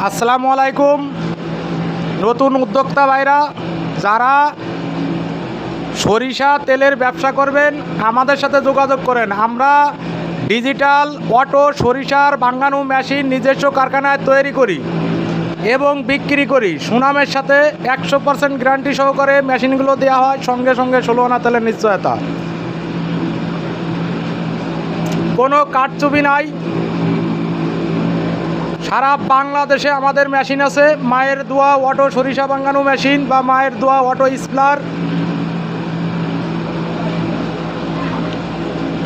আসসালামু আলাইকুম। নতুন উদ্যোক্তা ভাইরা যারা সরিষা তেলের ব্যবসা করবেন আমাদের সাথে যোগাযোগ করেন। আমরা ডিজিটাল অটো সরিষার ভাঙানো মেশিন নিজস্ব কারখানায় তৈরি করি এবং বিক্রি করি। সুনামের সাথে 100% গ্যারান্টি সহকারে মেশিনগুলো দেওয়া হয়, সঙ্গে সঙ্গে 16 আনা তেলের নিশ্চয়তা। কোনো কারচুপি নাই। সারা বাংলাদেশে আমাদের মেশিন আছে। মায়ের দোয়া অটো সরিষা ভাঙানো মেশিন বা মায়ের দোয়া অটো স্প্লার।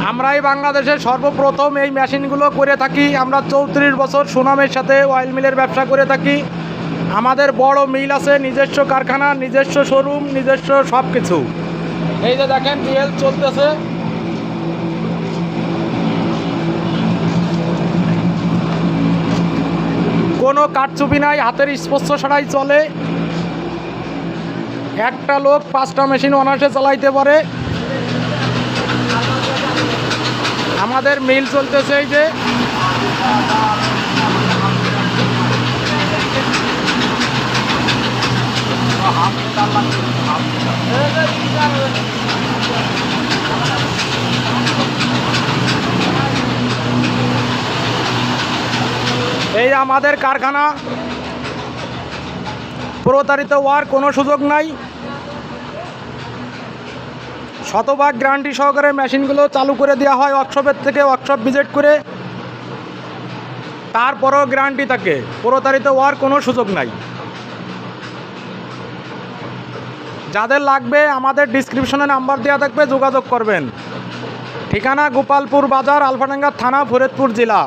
আমরাই বাংলাদেশে সর্বপ্রথম এই মেশিনগুলো করে থাকি। আমরা 34 বছর সুনামের সাথে অয়েল মিলের ব্যবসা করে থাকি। আমাদের বড় মিল আছে, নিজস্ব কারখানা, নিজস্ব শোরুম, নিজস্ব সব কিছু। এই যে দেখেন রিয়েল চলতেছে। কোনো কারচুপি নাই, হাতের স্পর্শ ছাড়াই চলে। একটা লোক 5টা মেশিন অনায়াসে চালাইতে পারে। আমাদের মিল চলতেছে এই যে। এই আমাদের কারখানা, প্রতারিত হওয়ার কোনো সুযোগ নাই। শতভাগ গ্যারান্টি সহকারে মেশিনগুলো চালু করে দেওয়া হয় ওয়ার্কশপের থেকে, ওয়ার্কশপ ভিজিট করে। তারপরেও গ্যারান্টি থাকে, প্রতারিত হওয়ার কোনো সুযোগ নাই। যাদের লাগবে আমাদের ডিসক্রিপশনে নাম্বার দেওয়া থাকবে, যোগাযোগ করবেন। ঠিকানা গোপালপুর বাজার, আলফাডাঙ্গা থানা, ফরিদপুর জেলা।